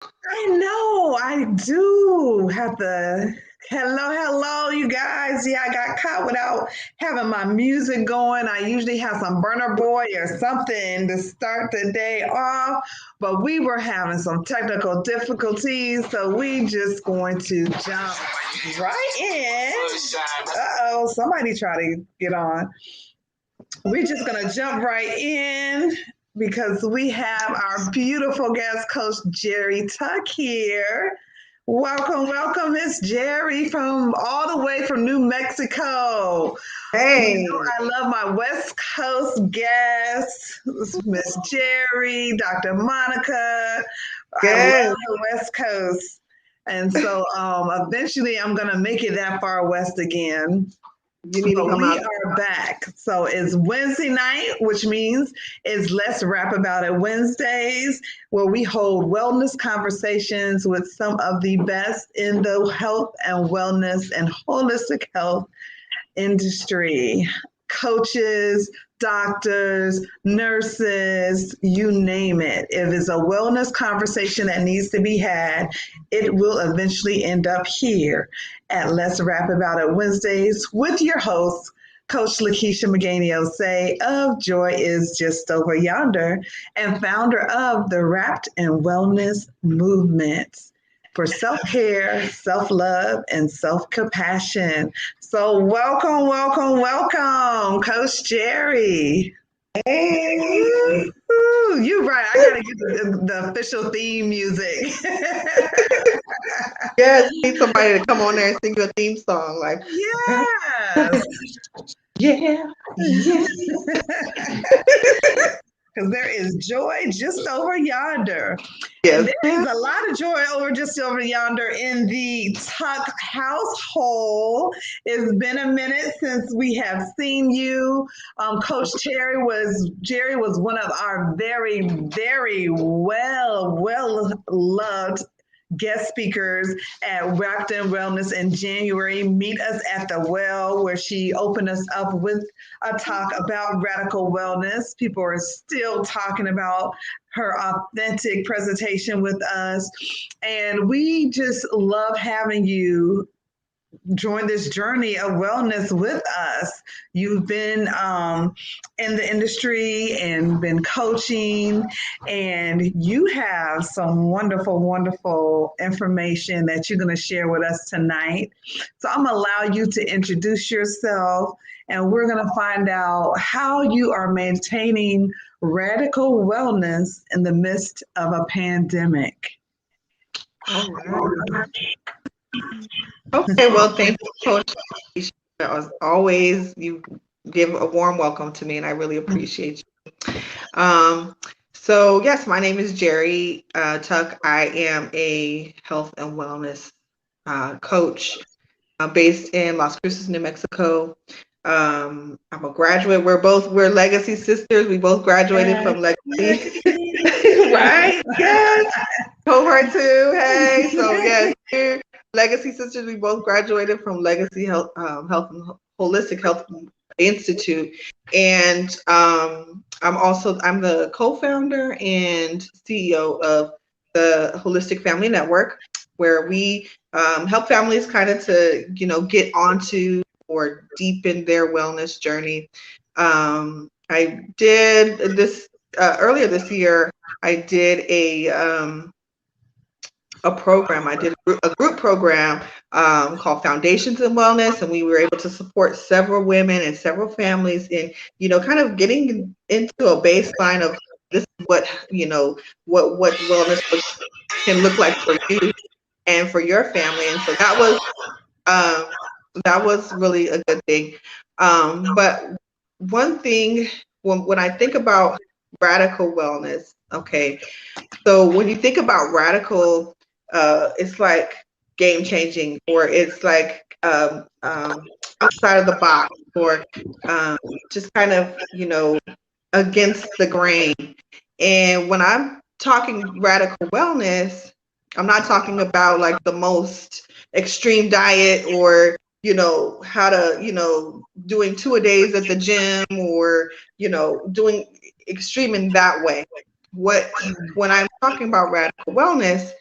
I know, I do have to. Hello, you guys. Yeah, I got caught without having my music going. I usually have some Burner Boy or something to start the day off, but we were having some technical difficulties, so we just going to jump right in. Uh-oh, somebody try to get on. We're just going to jump right in because we have our beautiful guest coach, Jeri Tuck, here. Welcome, Miss Jeri, from all the way from New Mexico. You Hey, know, I love my West Coast guests, Miss Jeri, Dr. Monica. I love good. the West Coast. And so eventually I'm going to make it that far west again. You need to But come we out. are back. So it's Wednesday night, which means it's Let's Rap About It Wednesdays, where we hold wellness conversations with some of the best in the health and wellness and holistic health industry. Coaches, doctors, nurses, you name it. If it's a wellness conversation that needs to be had, it will eventually end up here at Let's Rap About It Wednesdays with your host, Coach Lakisha McGaney-Osei of Joy is Just Over Yonder and founder of the Wrapped in Wellness movement for self-care, self-love, and self-compassion. So welcome, Coach Jeri. Hey. Woo-hoo, you right. I gotta get the official theme music. Yes, you need somebody to come on there and sing you a theme song. Like, Yes. yeah, yeah. Because there is joy just over yonder. And Yes, there is a lot of joy over just over yonder in the Tuck household. It's been a minute since we have seen you. Coach Jeri was one of our very well loved guest speakers at Wrapped in Wellness in January. Meet us at the well, where she opened us up with a talk about radical wellness. People are still talking about her authentic presentation with us. And we just love having you join this journey of wellness with us. You've been in the industry and been coaching, and you have some wonderful information that you're going to share with us tonight. So I'm going to allow you to introduce yourself, and we're going to find out how you are maintaining radical wellness in the midst of a pandemic. all right. Okay, well, thank you, Coach. As always, you give a warm welcome to me, and I really appreciate you. Um, so, yes, my name is Jeri Tuck. I am a health and wellness coach based in Las Cruces, New Mexico. I'm a graduate. We're legacy sisters. We both graduated from legacy, right? Yes, cohort two. Hey, so yes, we're legacy sisters. We both graduated from Legacy Health and Holistic Health Institute, and I'm the co-founder and CEO of the Holistic Family Network, where we help families kind of to get onto or deepen their wellness journey. I did this earlier this year. I did a program. I did a group program called Foundations in Wellness, and we were able to support several women and several families in, kind of getting into a baseline of this is what wellness can look like for you and for your family. And so that was really a good thing. But one thing when I think about radical wellness, okay, so when you think about radical, it's like game changing, or it's like outside of the box, or just kind of against the grain. And when I'm talking radical wellness, I'm not talking about like the most extreme diet, or how to doing 2-a-days at the gym, or doing extreme in that way. What When I'm talking about radical wellness,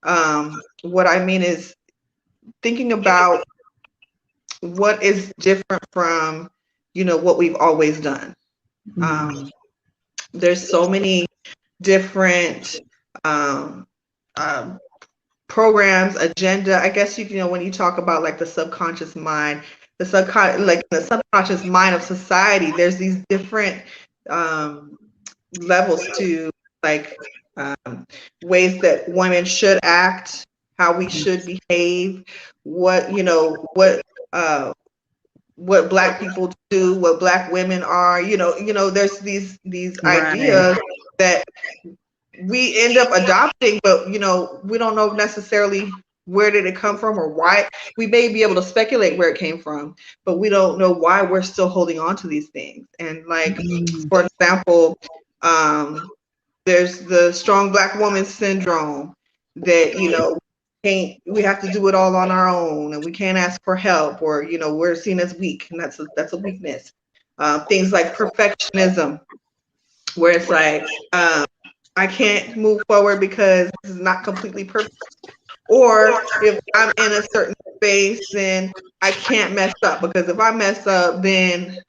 What I mean is thinking about what is different from, what we've always done. There's so many different programs, agenda. I guess when you talk about like the subconscious mind, the subconscious mind of society, there's these different levels to like ways that women should act, how we should behave, what what Black people do, what Black women are. There's these ideas that we end up adopting, but we don't know necessarily where did it come from or why. We may be able to speculate where it came from, but we don't know why we're still holding on to these things. And like, for example, there's the strong Black woman syndrome that we have to do it all on our own, and we can't ask for help, or we're seen as weak, and that's a weakness. Things like perfectionism, where it's like I can't move forward because this is not completely perfect. Or if I'm in a certain space, then I can't mess up, because if I mess up, then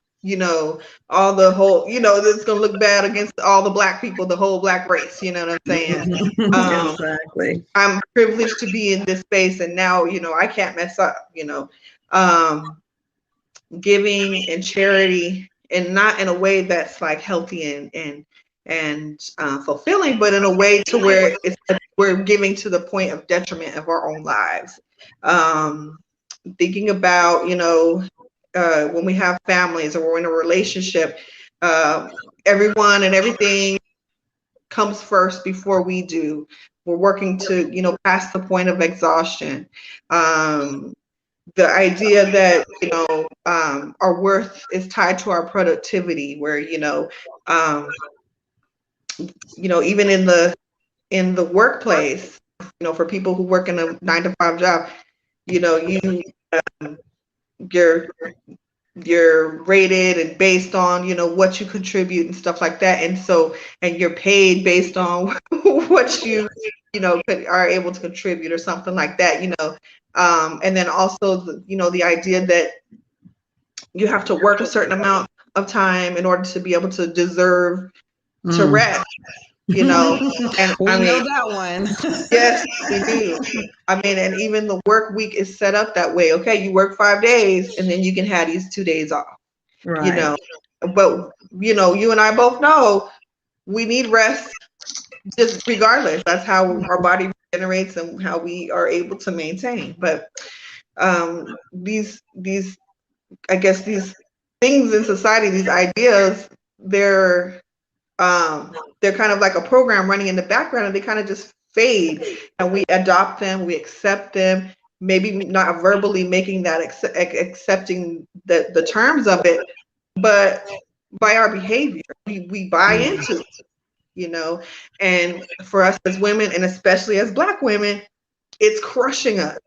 all the whole, it's gonna look bad against all the Black people, the whole Black race. You know what I'm saying? Exactly. I'm privileged to be in this space, and now I can't mess up. Giving and charity, and not in a way that's like healthy and fulfilling, but in a way to where we're giving to the point of detriment of our own lives. Thinking about when we have families or we're in a relationship, everyone and everything comes first before we do. We're working to past the point of exhaustion. The idea that our worth is tied to our productivity, where even in the workplace, for people who work in a 9-to-5 job, you're rated and based on what you contribute and stuff like that, and you're paid based on what you are able to contribute or something like that. And then also the idea that you have to work a certain amount of time in order to be able to deserve to rest. And we know that one. Yes, we do. I mean, and even the work week is set up that way. Okay, you work 5 days and then you can have these 2 days off. Right. But you and I both know we need rest, just regardless. That's how our body regenerates and how we are able to maintain. But these I guess these things in society, these ideas, they're kind of like a program running in the background, and they kind of just fade, and we adopt them, we accept them, maybe not verbally making that accepting the terms of it, but by our behavior, we buy into it, and for us as women, and especially as Black women, it's crushing us.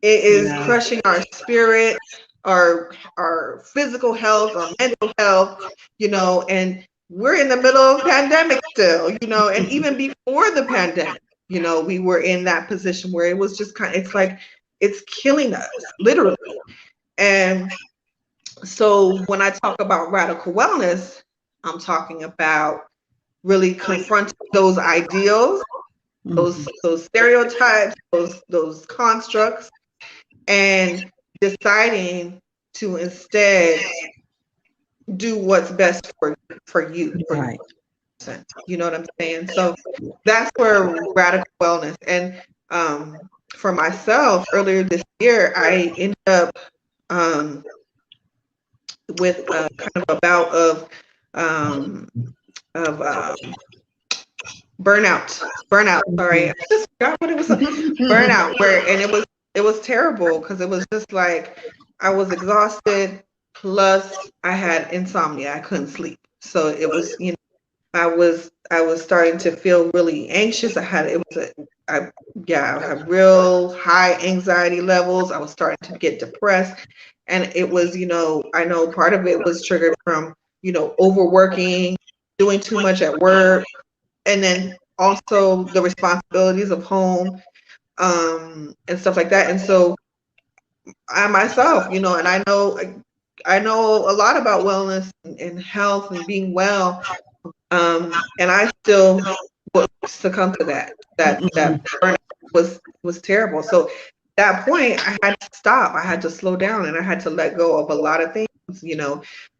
It is crushing our spirit, our physical health, our mental health, and we're in the middle of a pandemic still, and even before the pandemic, we were in that position where it was just it's like it's killing us, literally. And so when I talk about radical wellness, I'm talking about really confronting those ideals, those stereotypes, those constructs, and deciding to instead do what's best for you. Right. You know what I'm saying? So that's where radical wellness. And for myself, earlier this year, I ended up with kind of a bout of burnout. Sorry, I just forgot what it was. Burnout. And it was terrible, because it was just like I was exhausted. Plus, I had insomnia. I couldn't sleep. So it was, I was starting to feel really anxious. I had real high anxiety levels. I was starting to get depressed, and it was, I know part of it was triggered from, overworking, doing too much at work, and then also the responsibilities of home, and stuff like that. And so I myself, and I know a lot about wellness and health and being well. And I still would succumb to that. That burnout was terrible. So at that point, I had to stop. I had to slow down, and I had to let go of a lot of things.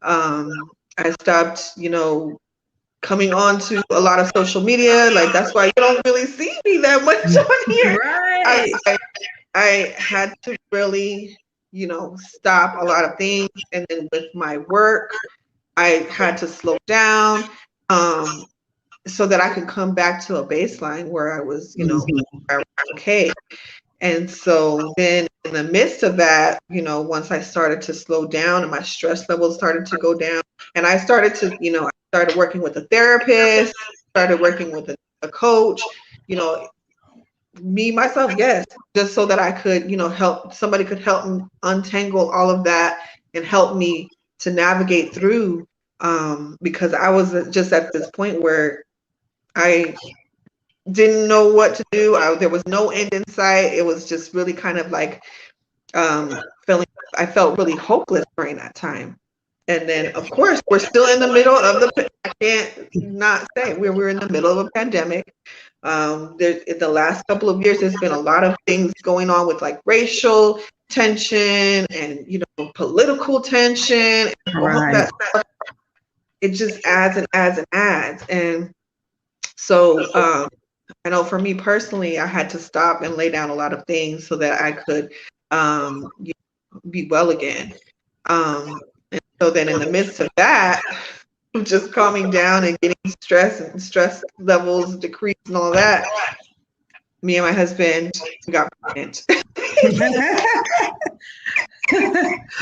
I stopped, coming on to a lot of social media. Like, that's why you don't really see me that much on here. Right. I had to really, stop a lot of things. And then with my work, I had to slow down, so that I could come back to a baseline where I was, where I was okay. And so then in the midst of that, once I started to slow down and my stress levels started to go down, and I started to, I started working with a therapist, started working with a coach, me, myself, yes, just so that I could, somebody could help me untangle all of that and help me to navigate through, because I was just at this point where I didn't know what to do. There was no end in sight. It was just really kind of like, feeling, I felt really hopeless during that time. And then, of course, we're still in the middle of I can't not say we're in the middle of a pandemic. In the last couple of years, there's been a lot of things going on with like racial tension and, political tension and all of that stuff. It just adds and adds and adds. And so, I know for me personally, I had to stop and lay down a lot of things so that I could, be well again. And so then in the midst of that, just calming down and getting stress levels decreased and all that, me and my husband got pregnant.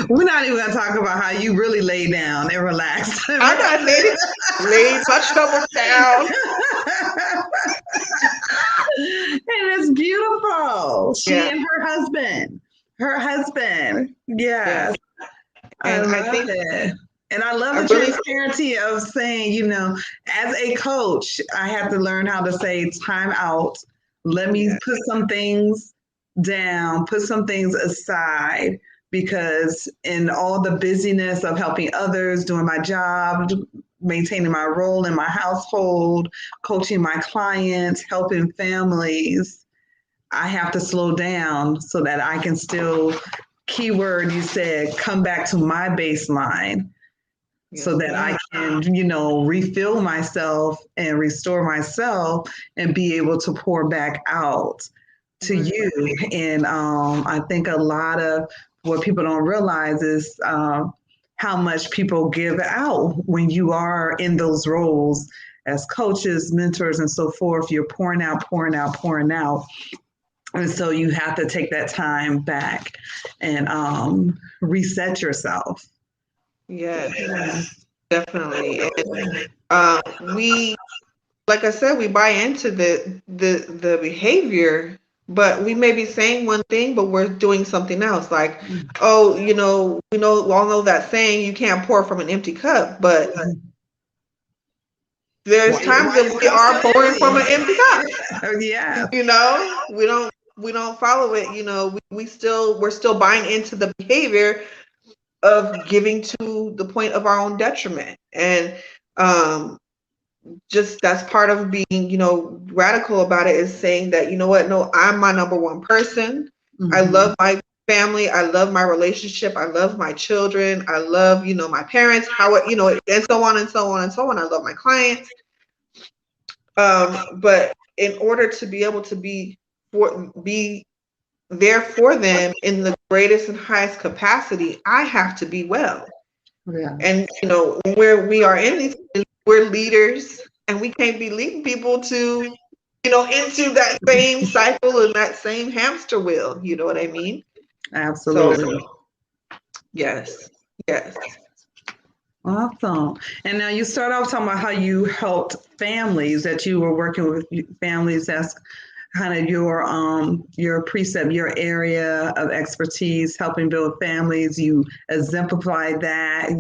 We're not even going to talk about how you really lay down and relaxed. I got laid my stomach down. And it's beautiful. She and her husband. Yes. And I love it. And I love the transparency of saying, as a coach, I have to learn how to say time out. Let me put some things down, put some things aside, because in all the busyness of helping others, doing my job, maintaining my role in my household, coaching my clients, helping families, I have to slow down so that I can still, keyword you said, come back to my baseline. So that I can, refill myself and restore myself and be able to pour back out to you. And I think a lot of what people don't realize is how much people give out when you are in those roles as coaches, mentors, and so forth. You're pouring out. And so you have to take that time back and reset yourself. Yes, definitely. And we, like I said, we buy into the behavior, but we may be saying one thing, but we're doing something else. Like, oh, we all know that saying, you can't pour from an empty cup, but there's times that we are pouring from an empty cup. Yeah. We don't follow it. We're still buying into the behavior of giving to the point of our own detriment. And just that's part of being, radical about it, is saying that, what, no, I'm my number one person. I love my family. I love my relationship. I love my children. I love, my parents, and so on and so on and so on. I love my clients. But in order to be able to be there for them in the greatest and highest capacity, I have to be well. Yeah. And where we are in these, we're leaders, and we can't be leading people to, into that same cycle and that same hamster wheel. You know what I mean? Absolutely. So, yes. Awesome. And now you start off talking about how you helped families, that you were working with families that's kind of your precept, your area of expertise, helping build families. You exemplified that.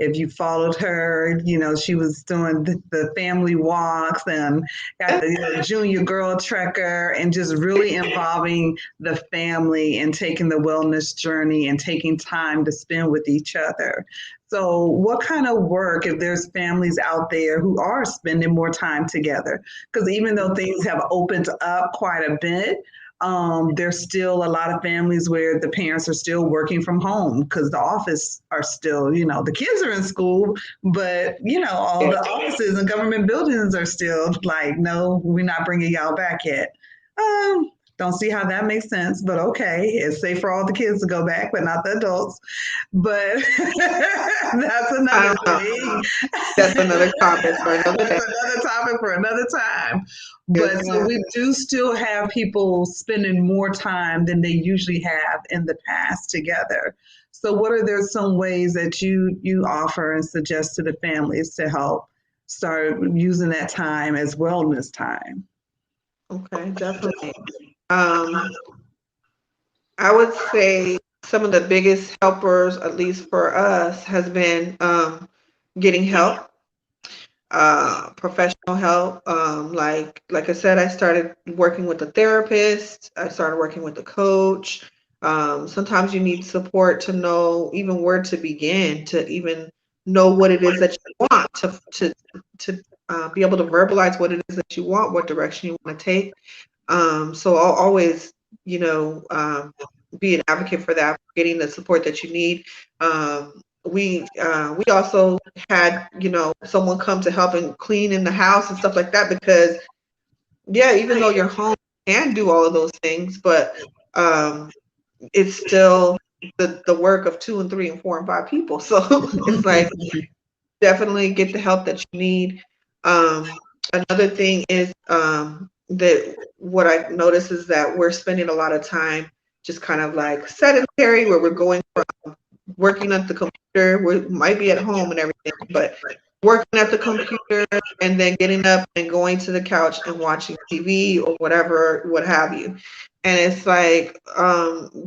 If you followed her, she was doing the family walks and got the junior girl trekker, and just really involving the family and taking the wellness journey and taking time to spend with each other. So, what kind of work, if there's families out there who are spending more time together? Because even though things have opened up quite a bit, there's still a lot of families where the parents are still working from home because the office are still, the kids are in school, but, all the offices and government buildings are still like, no, we're not bringing y'all back yet. Don't see how that makes sense, but okay. It's safe for all the kids to go back, but not the adults. But that's another thing. That's another topic for another day. Another topic for another time. But so we do still have people spending more time than they usually have in the past together. So what are there some ways that you offer and suggest to the families to help start using that time as wellness time? Okay, definitely. I would say some of the biggest helpers, at least for us, has been getting help, professional help. Like I said, I started working with a therapist. I started working with a coach. Sometimes you need support to know even where to begin, to even know what it is that you want, to be able to verbalize what it is that you want, what direction you want to take. So I'll always, be an advocate for that, getting the support that you need. We also had, someone come to help and clean in the house and stuff like that, because even though your home can do all of those things, but it's still the work of 2 and 3 and 4 and 5 people. So it's like, definitely get the help that you need. Another thing is that what I notice is that we're spending a lot of time just kind of like sedentary, where we're going from working at the computer, we might be at home and everything, but working at the computer and then getting up and going to the couch and watching TV or whatever, what have you. And it's like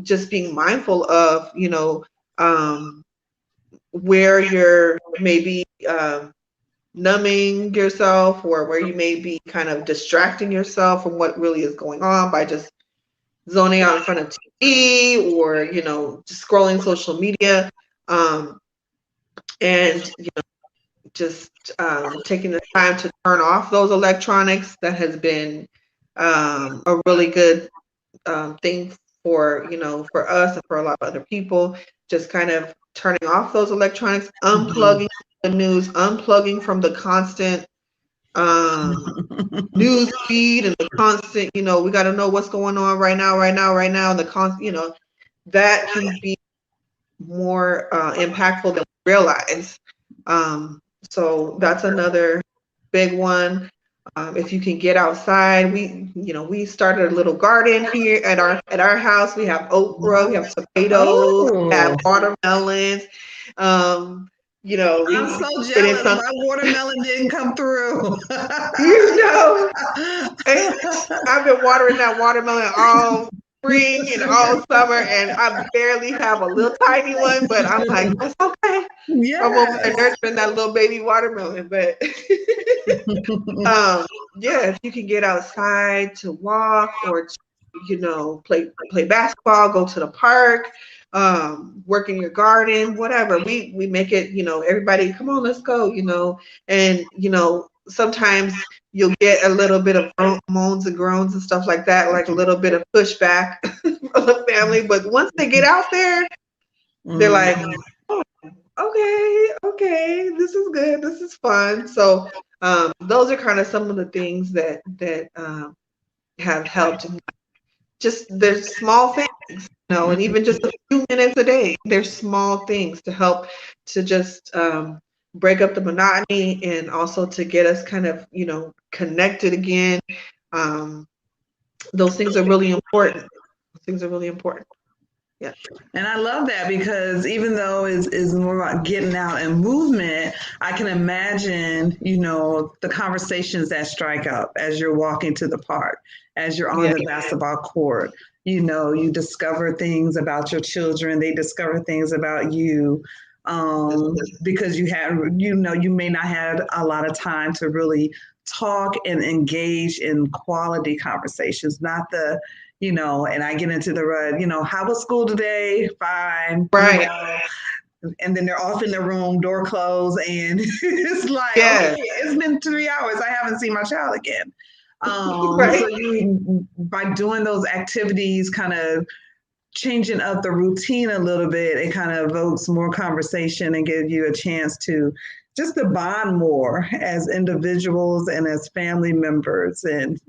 just being mindful of, where you're maybe numbing yourself, or where you may be kind of distracting yourself from what really is going on by just zoning out in front of TV, or just scrolling social media, and just taking the time to turn off those electronics. That has been a really good thing for for us and for a lot of other people. Just kind of turning off those electronics, unplugging the news, unplugging from the constant news feed and the constant, we got to know what's going on right now, and the constant, that can be more impactful than we realize. So that's another big one. If you can get outside, we started a little garden here at our house. We have okra, we have tomatoes, we have watermelons. I'm so jealous. My watermelon didn't come through. I've been watering that watermelon all spring and all summer, and I barely have a little tiny one, but I'm like, that's okay. Yes. I'm over there nurturing that little baby watermelon. But if you can get outside to walk, or to, play basketball, go to the park, work in your garden, whatever. We make it, everybody, come on, let's go, and sometimes you'll get a little bit of moans and groans and stuff like that, like a little bit of pushback from the family. But once they get out there, they're like, oh, okay, this is good, this is fun. So those are kind of some of the things that have helped. Just there's small things, and even just a few minutes a day, there's small things to help to just break up the monotony, and also to get us kind of, connected again. Those things are really important. Yeah. And I love that because even though it's more about getting out and movement, I can imagine, the conversations that strike up as you're walking to the park, as you're on Yeah. the basketball court. You discover things about your children, they discover things about you. Because you may not have a lot of time to really talk and engage in quality conversations, not the and I get into the rut, how was school today? Fine. Right. And then they're off in their room, door closed, and it's like, Yeah. okay, it's been 3 hours. I haven't seen my child again. Right. So by doing those activities, kind of changing up the routine a little bit, it kind of evokes more conversation and gives you a chance to just to bond more as individuals and as family members and,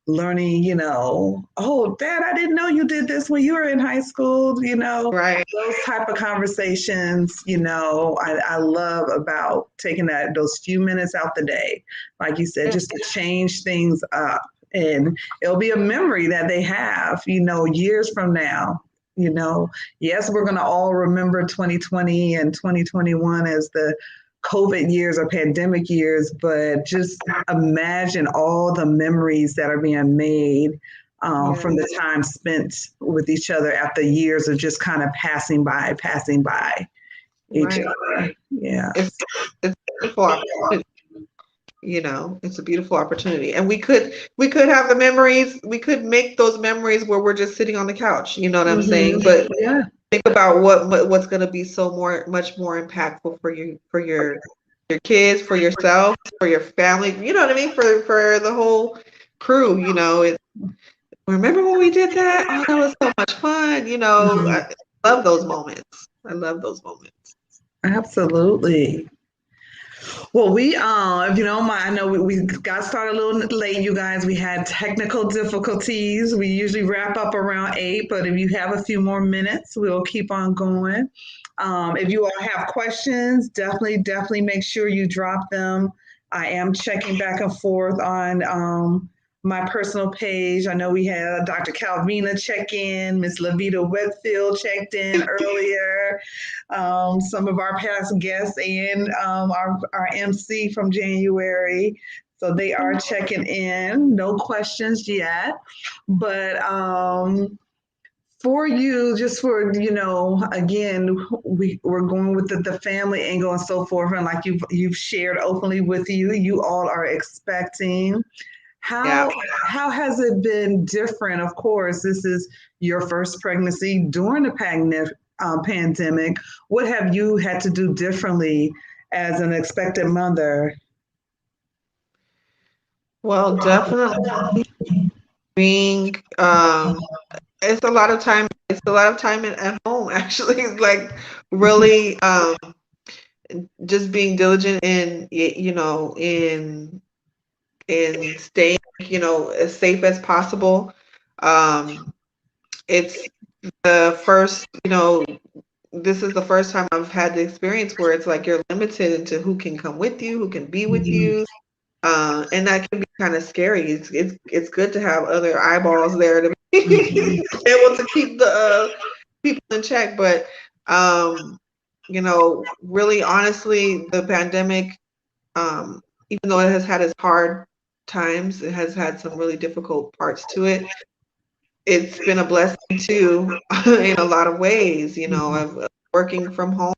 learning, oh, Dad, I didn't know you did this when you were in high school, Right. those type of conversations, I love about taking those few minutes out the day, like you said, just to change things up. And it'll be a memory that they have, years from now. Yes, we're going to all remember 2020 and 2021 as the COVID years or pandemic years, but just imagine all the memories that are being made from the time spent with each other after years of just kind of passing by each other. Yeah. It's beautiful opportunity. It's a beautiful opportunity. And we could have the memories, we could make those memories where we're just sitting on the couch, you know what I'm saying? But think about what's going to be much more impactful for your kids, for yourself, for your family, you know what I mean? For the whole crew, remember when we did that? Oh, that was so much fun. I love those moments. I love those moments. Absolutely. Well, if you don't mind, I know we got started a little late, you guys. We had technical difficulties. We usually wrap up around 8, but if you have a few more minutes, we'll keep on going. If you all have questions, definitely make sure you drop them. I am checking back and forth on my personal page. I know we had Dr. Calvina check in, Miss Levita Whitfield checked in earlier, some of our past guests, and our MC from January. So they are checking in. No questions yet, but for you, just for, again, we're going with the family angle and so forth, and like you've shared openly with you all are expecting. How has it been different? Of course, this is your first pregnancy during the pandemic. What have you had to do differently as an expectant mother? Well, definitely being it's a lot of time. It's a lot of time at home, actually. Like really, just being diligent in in staying as safe as possible. It's the first, this is the first time I've had the experience where it's like you're limited into who can come with you, who can be with you. And that can be kind of scary. It's good to have other eyeballs there to be able to keep the people in check. But really honestly, the pandemic, even though it has had its hard times, it has had some really difficult parts to it. It's been a blessing too, in a lot of ways. Working from home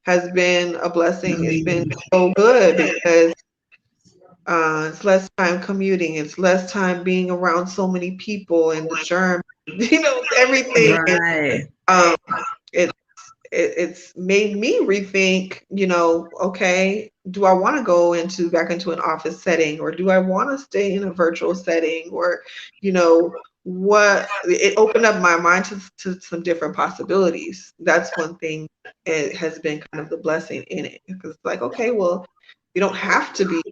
has been a blessing. It's been so good because it's less time commuting. It's less time being around so many people and the germ, everything. Right. And, it's made me rethink, okay, do I want to go back into an office setting, or do I want to stay in a virtual setting, or, what it opened up my mind to some different possibilities. That's one thing. It has been kind of the blessing in it, because it's like, okay, well, you don't have to be,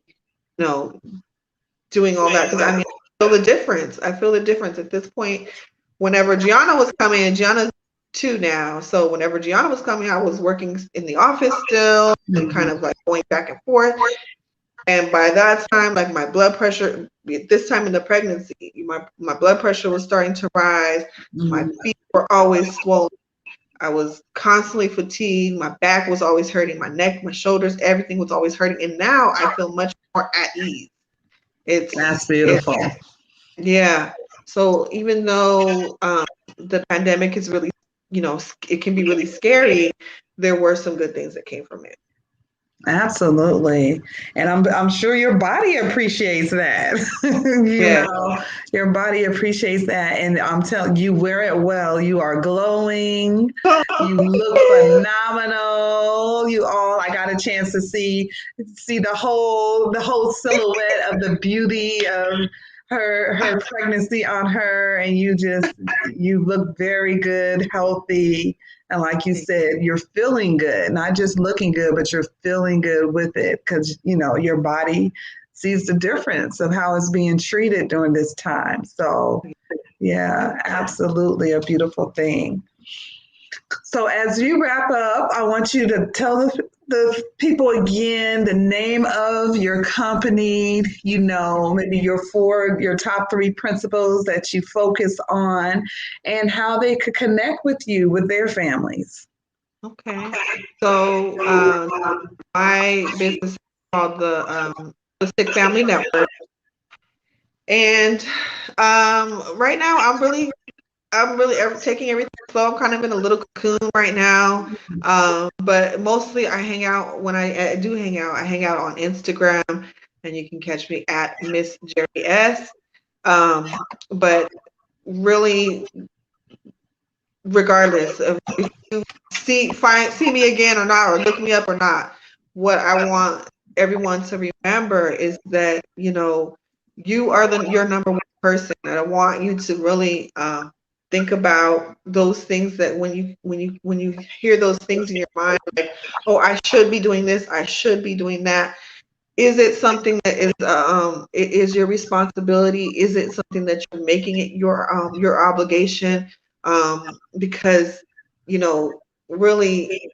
doing all that, because I feel the difference. I feel the difference at this point. Whenever Gianna was coming in, Gianna's 2 now. So whenever Gianna was coming, I was working in the office still and kind of like going back and forth. And by that time, like my blood pressure, this time in the pregnancy, my blood pressure was starting to rise. My feet were always swollen. I was constantly fatigued. My back was always hurting. My neck, my shoulders, everything was always hurting. And now I feel much more at ease. That's beautiful. Yeah. So even though the pandemic is really, it can be really scary, there were some good things that came from it. Absolutely. And I'm sure your body appreciates that. Your body appreciates that. And I'm telling you, wear it well. You are glowing. You look phenomenal. I got a chance to see the whole silhouette of the beauty of her pregnancy on her, and you look very good, healthy. And like you said, you're feeling good, not just looking good, but you're feeling good with it because, your body sees the difference of how it's being treated during this time. So, yeah, absolutely a beautiful thing. So as you wrap up, I want you to tell the people again the name of your company, maybe your top 3 principles that you focus on and how they could connect with you, with their families. Okay. So my business is called the Holistic Family Network. And right now I'm really taking everything slow. I'm kind of in a little cocoon right now. But mostly I hang out when I do hang out. I hang out on Instagram, and you can catch me at Miss Jeri S. But really, regardless of if you see me again or not, or look me up or not, what I want everyone to remember is that you are your number one person, and I want you to really think about those things that when you hear those things in your mind, like, oh, I should be doing this, I should be doing that. Is it something that is your responsibility? Is it something that you're making it your obligation? Because really,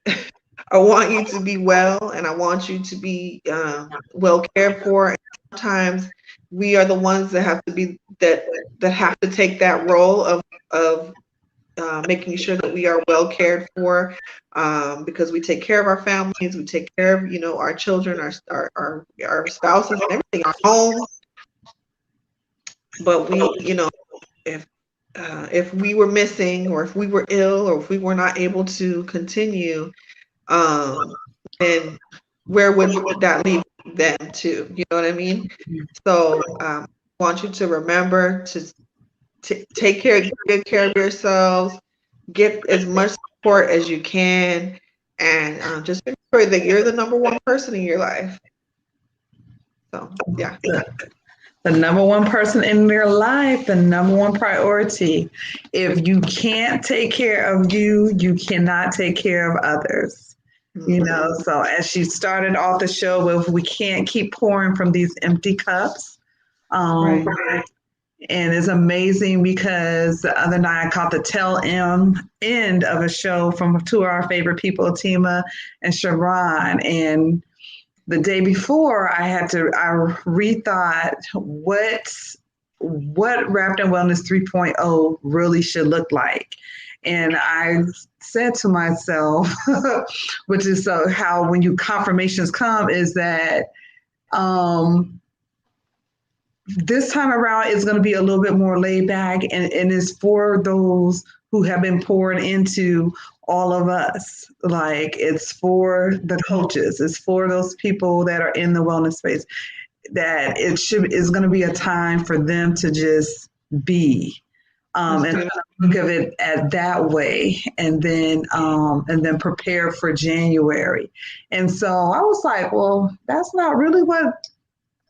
I want you to be well, and I want you to be well cared for. And sometimes we are the ones that have to be that have to take that role of making sure that we are well cared for, because we take care of our families, we take care of our children, our spouses, and everything, our home. But we, if we were missing, or if we were ill, or if we were not able to continue, then where would that leave them to? You know what I mean? So I want you to remember to take good care of yourselves, get as much support as you can, and just make sure that you're the number one person in your life. So, yeah. The number one person in their life, the number one priority. If you can't take care of you, you cannot take care of others. So as she started off the show with, we can't keep pouring from these empty cups. Right. And it's amazing because the other night I caught the tail end of a show from 2 of our favorite people, Tima and Sharon. And the day before, I rethought what Wrapped in Wellness 3.0 really should look like. And I said to myself, which is how when confirmations come, is that this time around it's going to be a little bit more laid back, and it's for those who have been poured into all of us. Like, it's for the coaches, it's for those people that are in the wellness space, that is going to be a time for them to just be. And think of it at that way, and then prepare for January. And so I was like, well, that's not really what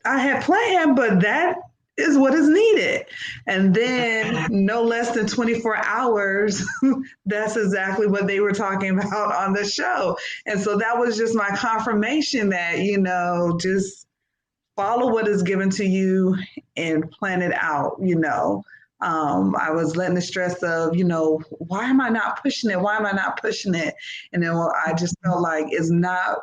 I had planned, but that is what is needed. And then no less than 24 hours, that's exactly what they were talking about on the show. And so that was just my confirmation that, just follow what is given to you and plan it out. I was letting the stress of, why am I not pushing it? Why am I not pushing it? And then I just felt like it's not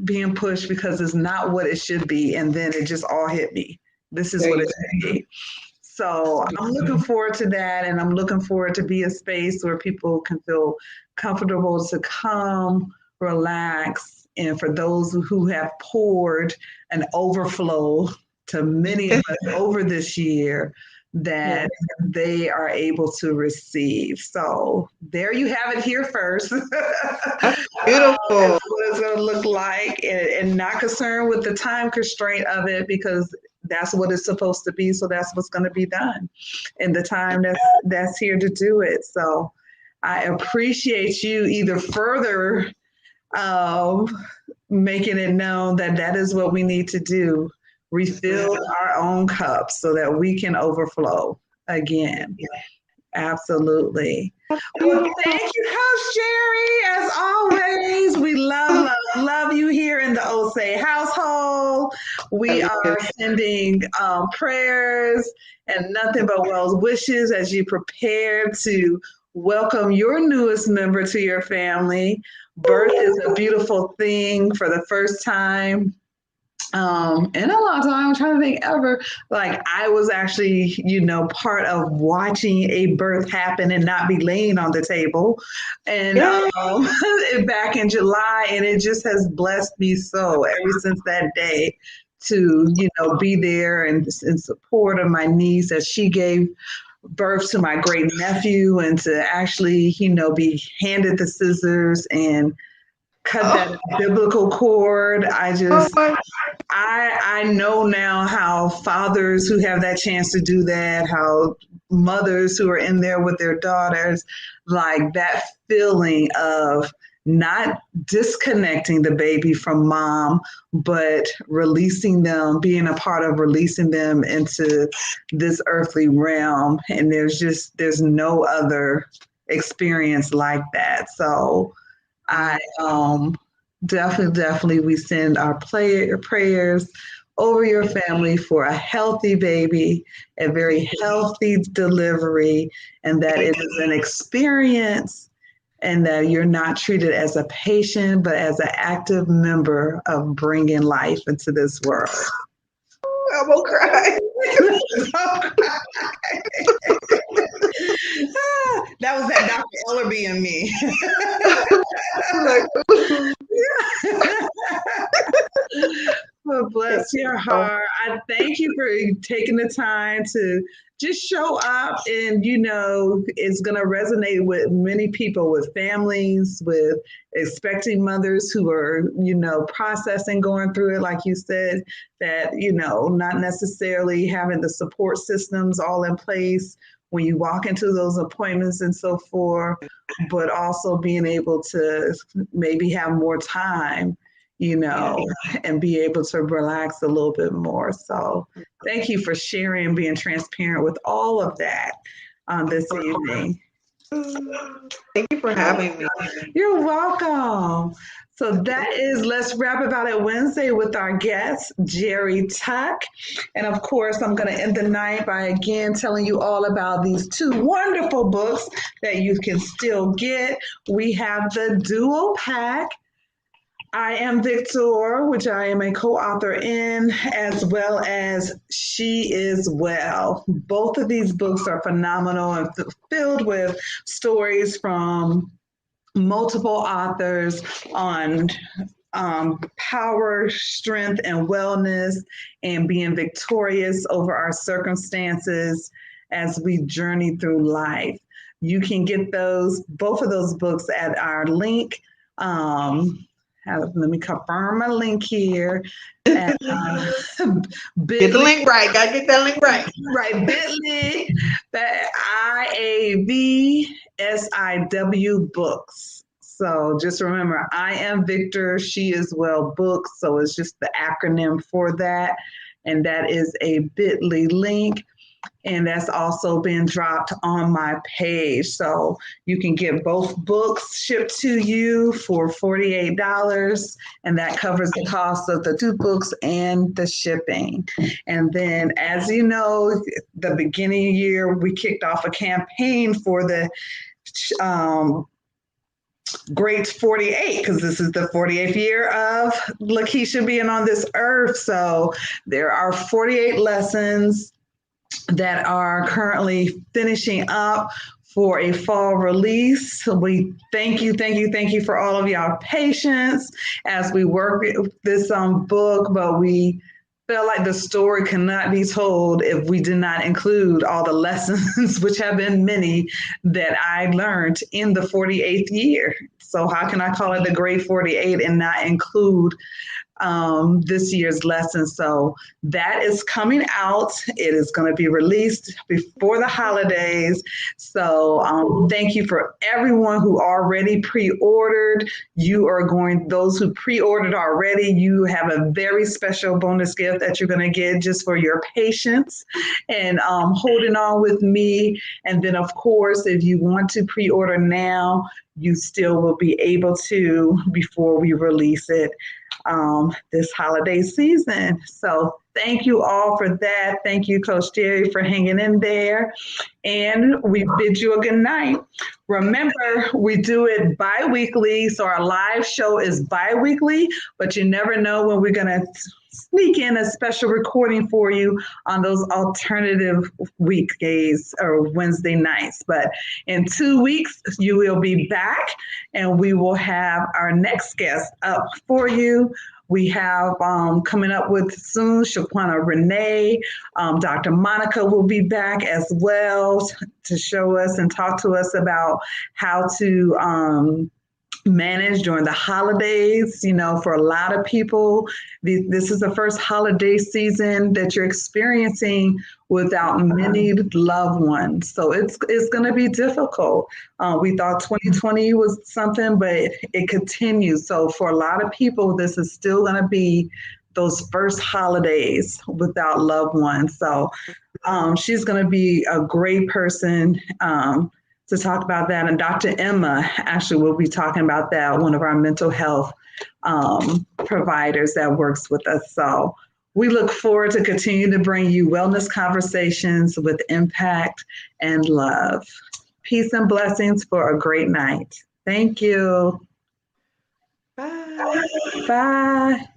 being pushed because it's not what it should be. And then it just all hit me. This is what it should be. So I'm looking forward to that. And I'm looking forward to be a space where people can feel comfortable to come, relax. And for those who have poured an overflow to many of us over this year, that they are able to receive. So there you have it here first. Beautiful. That's what it's going to look like, and not concerned with the time constraint of it, because that's what it's supposed to be. So that's what's going to be done in the time that's here to do it. So I appreciate you either further making it known that that is what we need to do. Refill our own cups so that we can overflow again. Absolutely. Well, thank you, Coach Jeri. As always, we love you here in the Osei household. We are sending prayers and nothing but well wishes as you prepare to welcome your newest member to your family. Birth is a beautiful thing for the first time in a long time. I'm trying to think ever. Like, I was actually, part of watching a birth happen and not be laying on the table. And back in July, and it just has blessed me so ever since that day to, be there and in support of my niece as she gave birth to my great nephew, and to actually, be handed the scissors and cut that biblical cord. I know now how fathers who have that chance to do that, how mothers who are in there with their daughters, like that feeling of not disconnecting the baby from mom, but releasing them, being a part of releasing them into this earthly realm. And there's no other experience like that. So I definitely we send our prayers over your family for a healthy baby, a very healthy delivery, and that it is an experience, and that you're not treated as a patient, but as an active member of bringing life into this world. I will cry. That was that Dr. Ellerby in me. Well, bless your heart. I thank you for taking the time to just show up, and it's going to resonate with many people, with families, with expecting mothers who are processing, going through it, like you said, that not necessarily having the support systems all in place when you walk into those appointments and so forth, but also being able to maybe have more time, and be able to relax a little bit more. So thank you for sharing and being transparent with all of that this evening. Thank you for having me. You're welcome. So that is Let's Rap About It Wednesday with our guest, Jeri Tuck. And of course, I'm going to end the night by again telling you all about these two wonderful books that you can still get. We have the Duo Pack, I Am Victor, which I am a co-author in, as well as She Is Well. Both of these books are phenomenal and filled with stories from multiple authors on power, strength, and wellness, and being victorious over our circumstances as we journey through life. You can get both of those books at our link. Let me confirm my link here. Get the link right. Gotta get that link right. Right, bit.ly, IAVSIW books. So just remember, I Am Victor, She Is Well books. So it's just the acronym for that. And that is a bit.ly link. And that's also been dropped on my page. So you can get both books shipped to you for $48. And that covers the cost of the two books and the shipping. And then, as you know, the beginning of the year, we kicked off a campaign for the great 48, because this is the 48th year of Lakisha being on this earth. So there are 48 lessons that are currently finishing up for a fall release. We thank you for all of y'all patience as we work this book, but we felt like the story cannot be told if we did not include all the lessons, which have been many, that I learned in the 48th year. So how can I call it the Great 48 and not include this year's lesson? So that is coming out. It is going to be released before the holidays. So thank you for everyone who already pre-ordered. Those who pre-ordered already, you have a very special bonus gift that you're going to get just for your patience and holding on with me. And then, of course, if you want to pre-order now, you still will be able to before we release it this holiday season. So thank you all for that. Thank you, Coach Jeri, for hanging in there. And we bid you a good night. Remember, we do it bi-weekly. So our live show is bi-weekly, but you never know when we're going to sneak in a special recording for you on those alternative weekdays or Wednesday nights. But in 2 weeks, you will be back and we will have our next guest up for you. We have coming up with soon, Shaquana Renee. Dr. Monica will be back as well to show us and talk to us about how to manage during the holidays. You know, for a lot of people, this is the first holiday season that you're experiencing without many loved ones. So it's going to be difficult. We thought 2020 was something, but it continues. So for a lot of people, this is still going to be those first holidays without loved ones. So she's going to be a great person to talk about that. And Dr. Emma actually will be talking about that, one of our mental health providers that works with us. So we look forward to continue to bring you wellness conversations with impact and love. Peace and blessings for a great night. Thank you. Bye. Bye.